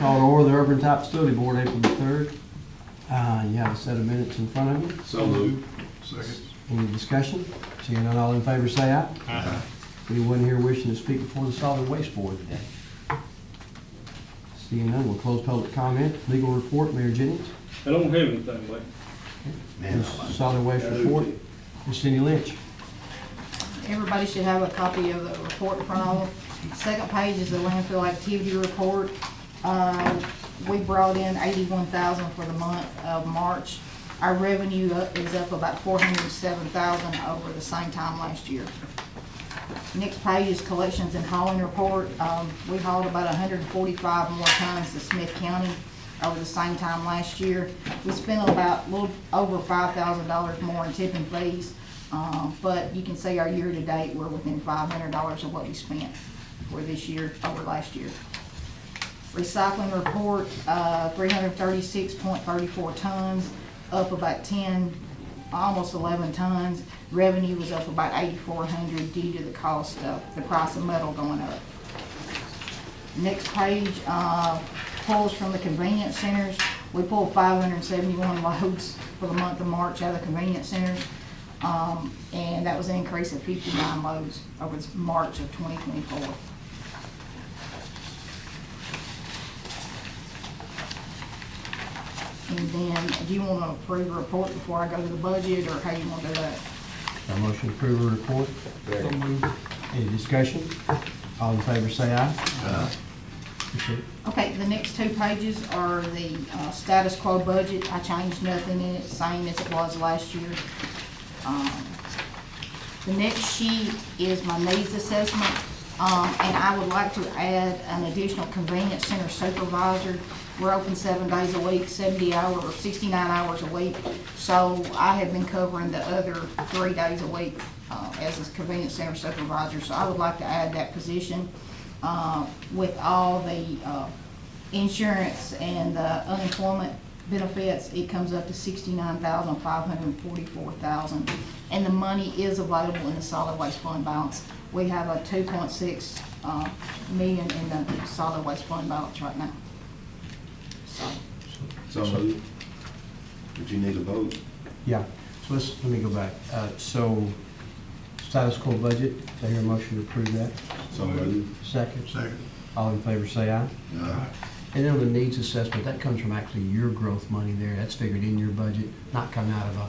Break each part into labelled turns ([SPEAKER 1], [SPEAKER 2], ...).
[SPEAKER 1] Call to order the Urban Top Facility Board, April the 3rd. You have a set of minutes in front of you.
[SPEAKER 2] So moved.
[SPEAKER 3] Second.
[SPEAKER 1] Any discussion? Seeing none, all in favor say aye.
[SPEAKER 3] Aye.
[SPEAKER 1] Anyone here wishing to speak before the Solid Waste Board today? Seeing none, we'll close public comment. Legal report, Mayor Jennings.
[SPEAKER 4] I don't have anything, Lee.
[SPEAKER 1] Solid Waste report, Ms. Cindy Lynch.
[SPEAKER 5] Everybody should have a copy of the report in front of them. Second page is the landfill activity report. We brought in $81,000 for the month of March. Our revenue is up about $407,000 over the same time last year. Next page is collections and hauling report. We hauled about 145 more tons to Smith County over the same time last year. We spent about a little over $5,000 more in tipping fees, but you can see our year-to-date, we're within $500 of what we spent for this year over last year. Recycling report, 336.34 tons, up about 10, almost 11 tons. Revenue was up about 8,400 due to the cost of the price of metal going up. Next page, pulls from the convenience centers. We pulled 571 loads for the month of March out of the convenience centers, and that was an increase of 59 loads over March of 2024. And then, do you want to approve a report before I go to the budget, or how you want to do that?
[SPEAKER 1] A motion to approve the report. Any discussion? All in favor say aye.
[SPEAKER 2] Aye.
[SPEAKER 1] Appreciate it.
[SPEAKER 5] Okay, the next two pages are the status quo budget. I changed nothing in it, same as it was last year. The next sheet is my needs assessment, and I would like to add an additional convenience center supervisor. We're open 7 days a week, 70 hours or 69 hours a week. So I have been covering the other 3 days a week as a convenience center supervisor. So I would like to add that position with all the insurance and the unemployment benefits. It comes up to $69,544,000, and the money is available in the solid waste fund balance. We have a 2.6 million in the solid waste fund balance right now.
[SPEAKER 2] So moved. But you need a vote.
[SPEAKER 1] Yeah, so let me go back. So status quo budget, do I hear a motion to approve that?
[SPEAKER 2] So moved.
[SPEAKER 1] Second?
[SPEAKER 3] Second.
[SPEAKER 1] All in favor say aye.
[SPEAKER 2] Aye.
[SPEAKER 1] And then on the needs assessment, that comes from actually your growth money there. That's figured in your budget, not coming out of a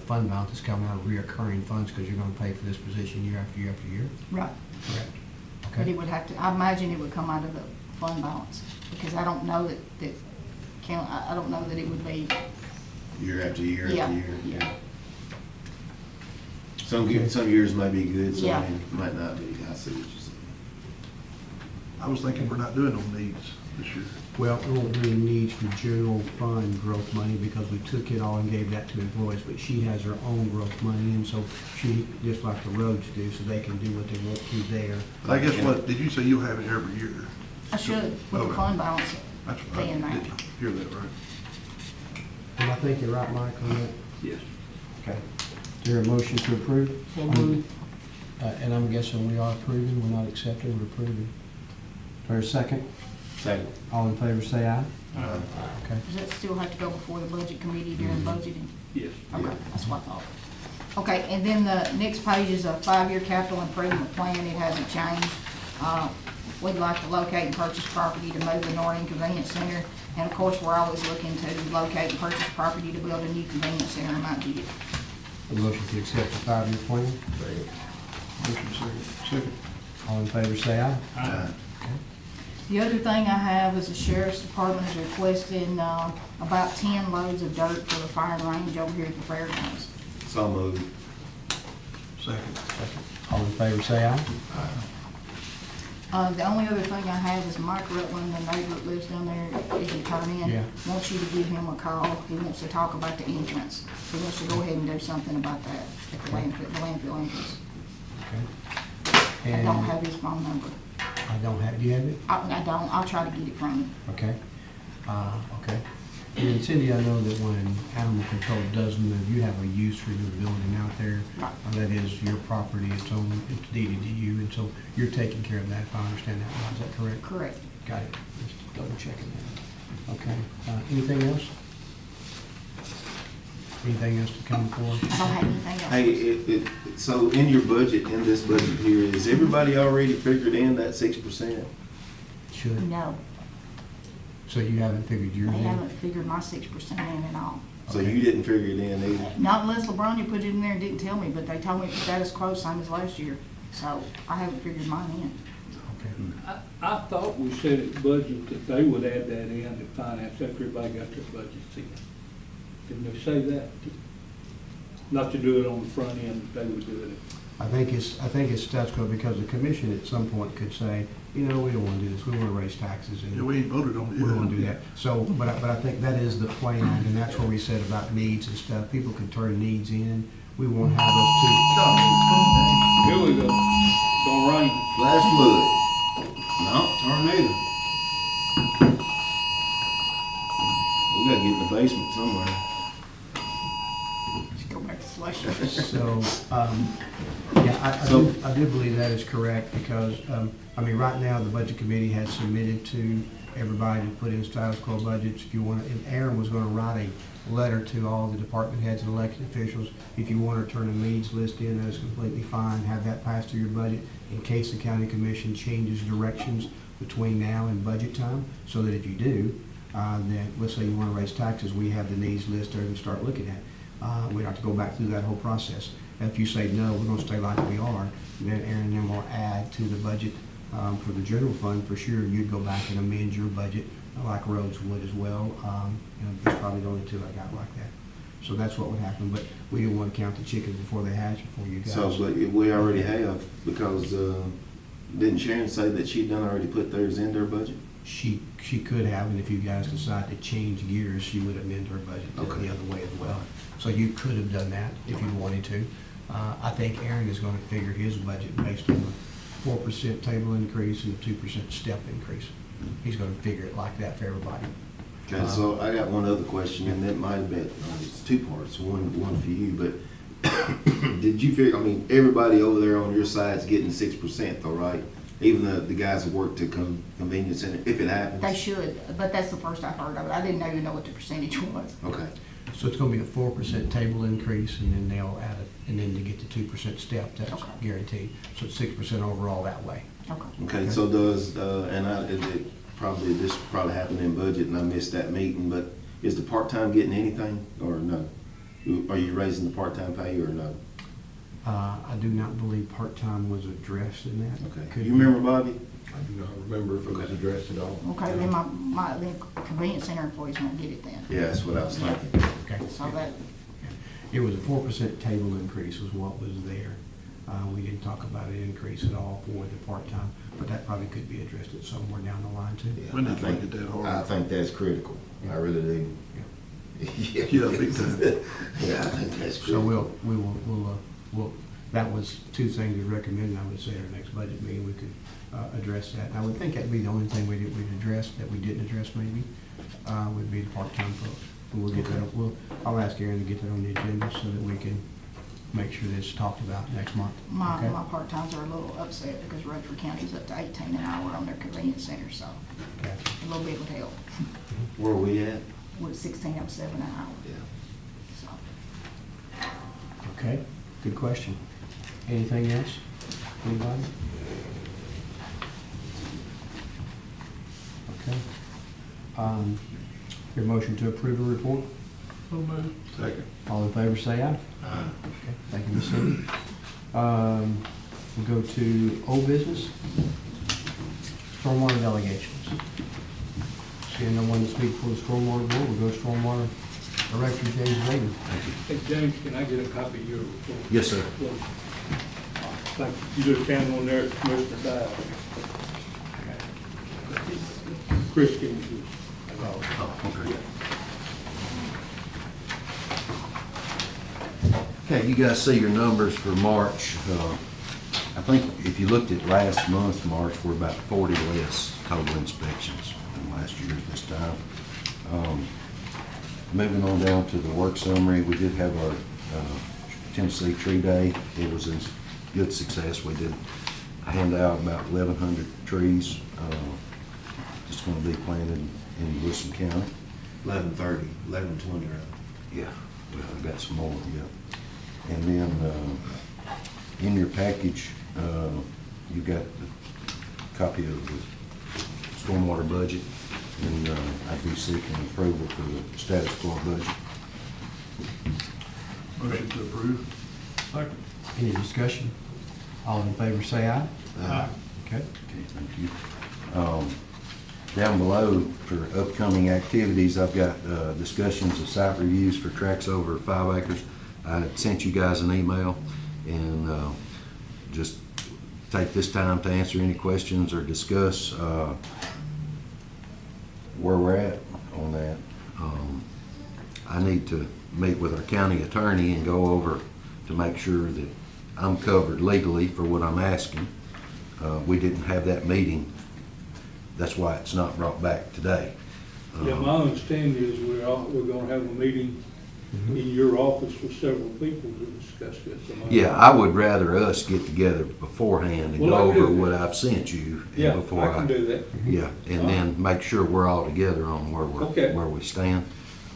[SPEAKER 1] fund balance. It's coming out of reoccurring funds because you're going to pay for this position year after year after year.
[SPEAKER 5] Right.
[SPEAKER 1] Correct.
[SPEAKER 5] But
[SPEAKER 1] Okay.
[SPEAKER 5] it would have to, I imagine it would come out of the fund balance, because I don't know that I don't know that it would be.
[SPEAKER 2] Year after year
[SPEAKER 5] Yeah,
[SPEAKER 2] after year.
[SPEAKER 5] yeah.
[SPEAKER 2] Some years might be good, some
[SPEAKER 5] Yeah.
[SPEAKER 2] might not be. I see what you're saying.
[SPEAKER 3] I was thinking we're not doing no needs this year.
[SPEAKER 1] Well, we won't do any needs for general fund growth money because we took it all and gave that to employees, but she has her own growth money, and so she, just like the roads do, so they can do what they want to there.
[SPEAKER 3] But I guess what, did you say you'll have it every year?
[SPEAKER 5] I should, with the
[SPEAKER 3] Okay.
[SPEAKER 5] fund balance
[SPEAKER 3] That's right.
[SPEAKER 5] being
[SPEAKER 3] I
[SPEAKER 5] there.
[SPEAKER 3] didn't hear that right.
[SPEAKER 1] Am I thinking right, Mike, on that?
[SPEAKER 4] Yes.
[SPEAKER 1] Okay. Is there a motion to approve? And I'm guessing we are approving, we're not accepting, we're approving. Is there a second?
[SPEAKER 2] Second.
[SPEAKER 1] All in favor say aye.
[SPEAKER 2] Aye.
[SPEAKER 1] Okay.
[SPEAKER 5] Does that still have to go before the budget committee during budgeting?
[SPEAKER 4] Yes.
[SPEAKER 5] Okay,
[SPEAKER 2] Yeah.
[SPEAKER 5] that's what I thought. Okay, and then the next page is a 5-year capital improvement plan. It hasn't changed. We'd like to locate and purchase property to move the Norton Convenience Center. And of course, we're always looking to locate and purchase property to build a new convenience center in Mount Juliet.
[SPEAKER 1] A motion to accept the 5-year plan.
[SPEAKER 3] Motion second. Second.
[SPEAKER 1] All in favor say aye.
[SPEAKER 2] Aye.
[SPEAKER 5] The other thing I have is the sheriff's department is requesting about 10 loads of dirt for the firing range over here at the fairgrounds.
[SPEAKER 2] So moved.
[SPEAKER 3] Second.
[SPEAKER 1] All in favor say aye.
[SPEAKER 5] The only other thing I have is Mike Rutland, the neighbor that lives down there, as you turn in,
[SPEAKER 1] Yeah.
[SPEAKER 5] wants you to give him a call. He wants to talk about the entrance. He wants to go ahead and do something about that at the landfill entrance.
[SPEAKER 1] Okay.
[SPEAKER 5] I
[SPEAKER 1] And
[SPEAKER 5] don't have his phone number.
[SPEAKER 1] I don't have, do you have it?
[SPEAKER 5] I don't, I'll try to get it from him.
[SPEAKER 1] Okay. Okay. And Cindy, I know that when animal control does move, you have a use for your building out there.
[SPEAKER 5] Right.
[SPEAKER 1] That is your property, it's deeded to you, and so you're taking care of that, if I understand that right. Is that correct?
[SPEAKER 5] Correct.
[SPEAKER 1] got it. Just double checking that. Okay, anything else? Anything else to come for?
[SPEAKER 5] I don't have anything else.
[SPEAKER 2] Hey, so in your budget, in this budget here, is everybody already figured in that 6%?
[SPEAKER 1] Should.
[SPEAKER 5] No,
[SPEAKER 1] So you haven't figured yours
[SPEAKER 5] they
[SPEAKER 1] in?
[SPEAKER 5] haven't figured my 6% in at all.
[SPEAKER 2] So you didn't figure it in either?
[SPEAKER 5] Not unless LeBron put it in there and didn't tell me, but they told me status quo, same as last year. So I haven't figured mine in.
[SPEAKER 1] Okay.
[SPEAKER 4] I thought we said at budget that they would add that in, the finance, after everybody got their budgets in. Didn't they say that? Not to do it on the front end, they would do it.
[SPEAKER 1] I think it's status quo because the commission at some point could say, you know, we don't want to do this, we want to raise taxes and
[SPEAKER 3] Yeah, we ain't voted on it
[SPEAKER 1] we
[SPEAKER 3] yet.
[SPEAKER 1] don't want to do that. So, but I think that is the plan, and that's what we said about needs and stuff. People can turn needs in. We won't have those two.
[SPEAKER 4] Here we go, gonna rain.
[SPEAKER 2] Flash flood. No, tornado. We gotta get in the basement somewhere.
[SPEAKER 5] Just go back to slush.
[SPEAKER 1] So, yeah, I do believe that is correct because, I mean, right now, the budget committee has submitted to everybody to put in status quo budgets. If you want to, and Aaron was going to write a letter to all the department heads and elected officials. If you want to turn a needs list in, that is completely fine. Have that passed through your budget in case the county commission changes directions between now and budget time, so that if you do, then let's say you want to raise taxes, we have the needs list there to start looking at. We don't have to go back through that whole process. If you say, no, we're going to stay like we are, then Aaron then will add to the budget for the general fund. For sure, you'd go back and amend your budget like roads would as well. There's probably the only two I got like that. So that's what would happen, but we didn't want to count the chickens before they hatch before you guys.
[SPEAKER 2] So, but we already have, because, didn't Sharon say that she'd done already put theirs in their budget?
[SPEAKER 1] She could have, and if you guys decide to change gears, she would amend her budget the
[SPEAKER 2] Okay.
[SPEAKER 1] other way as well. So you could have done that if you wanted to. I think Aaron is going to figure his budget based on the 4% table increase and the 2% step increase. He's going to figure it like that for everybody.
[SPEAKER 2] Okay, so I got one other question, and that might have been, it's two parts, one for you, but did you figure, I mean, everybody over there on your side's getting 6% though, right? Even the guys that work to convenience center, if it happens?
[SPEAKER 5] They should, but that's the first I heard of it. I didn't even know what the percentage was.
[SPEAKER 2] Okay,
[SPEAKER 1] So it's going to be a 4% table increase, and then they'll add it, and then to get the 2% step, that's
[SPEAKER 5] Okay.
[SPEAKER 1] guaranteed. So it's 6% overall that way.
[SPEAKER 5] Okay.
[SPEAKER 2] okay, so does, this probably happened in budget and I missed that meeting, but is the part-time getting anything or no? Are you raising the part-time pay or no?
[SPEAKER 1] I do not believe part-time was addressed in that.
[SPEAKER 2] Okay,
[SPEAKER 1] Could
[SPEAKER 2] you
[SPEAKER 1] be.
[SPEAKER 2] remember, Bobby?
[SPEAKER 6] I do not remember if it was addressed at all.
[SPEAKER 5] Okay, then the convenience center employees won't get it then.
[SPEAKER 2] Yeah, that's what I was thinking.
[SPEAKER 1] Okay.
[SPEAKER 5] So that,
[SPEAKER 1] It was a 4% table increase was what was there. We didn't talk about an increase at all for the part-time, but that probably could be addressed at somewhere down the line too.
[SPEAKER 3] We need to make it that hard.
[SPEAKER 6] I think that's critical. I really do.
[SPEAKER 3] Yeah, big time.
[SPEAKER 2] Yeah, I think that's
[SPEAKER 1] So
[SPEAKER 2] true.
[SPEAKER 1] we'll, that was two things we recommended. I would say at our next budget meeting, we could address that. I would think that'd be the only thing we'd address, that we didn't address maybe, would be the part-time folks. And we'll get that, I'll ask Aaron to get that on the agenda so that we can make sure that it's talked about next month.
[SPEAKER 5] my
[SPEAKER 1] Okay?
[SPEAKER 5] part-times are a little upset because Rutherford County's up to 18 an hour on their convenience center, so
[SPEAKER 1] Okay.
[SPEAKER 5] a little bit would help.
[SPEAKER 2] Where are we at?
[SPEAKER 5] With 16.07 an hour,
[SPEAKER 2] Yeah.
[SPEAKER 5] so.
[SPEAKER 1] Okay, good question. Anything else? Anybody? Okay. Your motion to approve the report?
[SPEAKER 3] Second.
[SPEAKER 1] All in favor, say aye. Okay, thank you, Ms. Cindy. We'll go to old business. Stormwater delegations. Seeing no one to speak for the stormwater board, we'll go to stormwater director James Bailey.
[SPEAKER 4] Hey, James, can I get a copy of your report?
[SPEAKER 6] Yes, sir.
[SPEAKER 4] Please. Thank you. You just stand on there, Commissioner Dial. Chris gave you.
[SPEAKER 6] Okay, you guys see your numbers for March. I think if you looked at last month's March, we're about 40 less total inspections than last year at this time. Moving on down to the work summary, we did have our Tennessee Tree Day. It was a good success. We did hand out about 1,100 trees. that's gonna be planted in Wilson County.
[SPEAKER 2] 11:30, 11:20, right?
[SPEAKER 6] Yeah, well, I've got some more, yeah. And then, in your package, you got a copy of the stormwater budget, and I'd be seeking approval for the status quo budget.
[SPEAKER 3] Motion to approve.
[SPEAKER 4] Second.
[SPEAKER 1] Any discussion? All in favor, say aye.
[SPEAKER 2] Aye.
[SPEAKER 1] Okay.
[SPEAKER 6] Okay, thank you. Down below, for upcoming activities, I've got discussions of site reviews for tracks over 5 acres. I had sent you guys an email, and just take this time to answer any questions or discuss where we're at on that. I need to meet with our county attorney and go over to make sure that I'm covered legally for what I'm asking. We didn't have that meeting. That's why it's not brought back today.
[SPEAKER 4] Yeah, my understanding is we're gonna have a meeting in your office with several people to discuss this.
[SPEAKER 6] Yeah, I would rather us get together beforehand and
[SPEAKER 4] Well,
[SPEAKER 6] go
[SPEAKER 4] I can do
[SPEAKER 6] over what
[SPEAKER 4] that.
[SPEAKER 6] I've sent you. and
[SPEAKER 4] Yeah,
[SPEAKER 6] before
[SPEAKER 4] I can do that.
[SPEAKER 6] Yeah, and then make sure we're all together on
[SPEAKER 4] Okay.
[SPEAKER 6] where we stand.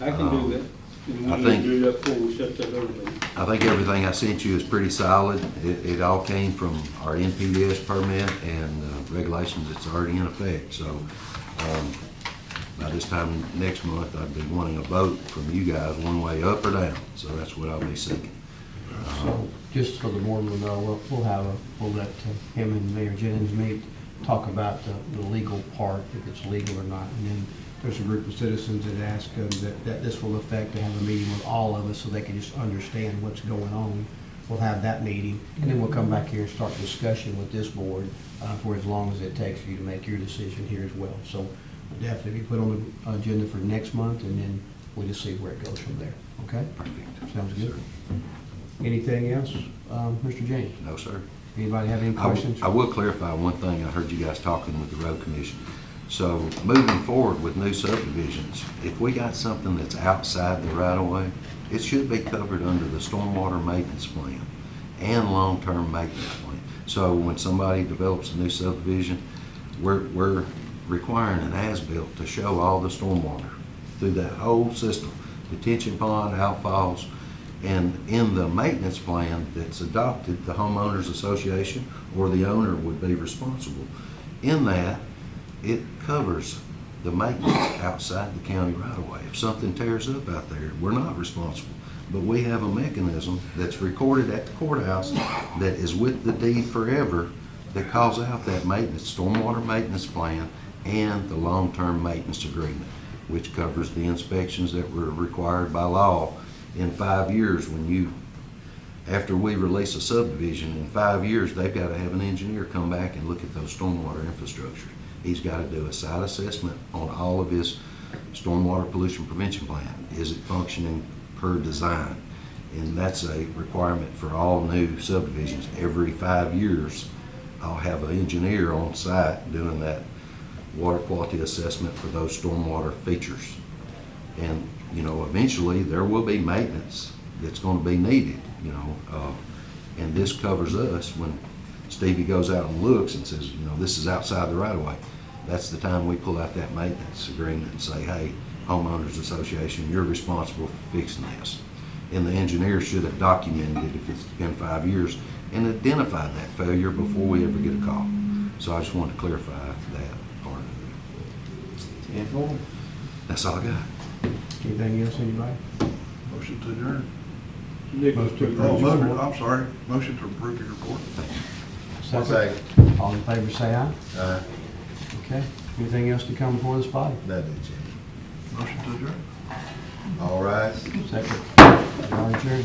[SPEAKER 4] I can do that. And
[SPEAKER 6] I
[SPEAKER 4] we
[SPEAKER 6] think-
[SPEAKER 4] need to do that before we set that other meeting.
[SPEAKER 6] I think everything I sent you is pretty solid. It all came from our NPDS permit and regulations that's already in effect. So by this time next month, I'd be wanting a vote from you guys one way up or down. So that's what I'll be seeking.
[SPEAKER 1] So, just so the board will know, we'll let him and Mayor Jennings meet, talk about the legal part, if it's legal or not. And then there's a group of citizens that ask that this will affect, to have a meeting with all of us so they can just understand what's going on. We'll have that meeting, and then we'll come back here and start discussion with this board for as long as it takes for you to make your decision here as well. So we'll definitely be put on the agenda for next month, and then we'll just see where it goes from there, okay?
[SPEAKER 6] Perfect.
[SPEAKER 1] Sounds good. Anything else, Mr. James?
[SPEAKER 6] No, sir.
[SPEAKER 1] Anybody have any questions?
[SPEAKER 6] I will clarify one thing. I heard you guys talking with the road commission. So moving forward with new subdivisions, if we got something that's outside the right of way, it should be covered under the stormwater maintenance plan and long-term maintenance plan. So when somebody develops a new subdivision, we're requiring an as-built to show all the stormwater through that whole system, detention pond, outfalls. And in the maintenance plan that's adopted, the homeowners association or the owner would be responsible. In that, it covers the maintenance outside the county right of way. If something tears up out there, we're not responsible. But we have a mechanism that's recorded at the courthouse that is with the deed forever that calls out that maintenance, stormwater maintenance plan and the long-term maintenance agreement, which covers the inspections that were required by law in 5 years. After we release a subdivision, in 5 years, they've got to have an engineer come back and look at those stormwater infrastructure. He's got to do a site assessment on all of his stormwater pollution prevention plan. Is it functioning per design? And that's a requirement for all new subdivisions. Every 5 years, I'll have an engineer on site doing that water quality assessment for those stormwater features. And, eventually there will be maintenance that's going to be needed, and this covers us when Stevie goes out and looks and says, this is outside the right of way. That's the time we pull out that maintenance agreement and say, hey, homeowners association, you're responsible for fixing this. And the engineer should have documented it if it's been 5 years and identified that failure before we ever get a call. So I just wanted to clarify that part of it.
[SPEAKER 2] 10-4.
[SPEAKER 6] That's all I got.
[SPEAKER 1] Anything else, anybody?
[SPEAKER 3] Motion to adjourn.
[SPEAKER 4] Nick,
[SPEAKER 1] Most of
[SPEAKER 3] Oh,
[SPEAKER 1] Approve.
[SPEAKER 3] motion, I'm sorry. Motion to approve your report.
[SPEAKER 1] Second. All in favor, say aye. Okay. Anything else to come before this body?
[SPEAKER 2] That did change.
[SPEAKER 3] Motion to adjourn.
[SPEAKER 2] All rise.
[SPEAKER 1] Second. You are adjourned.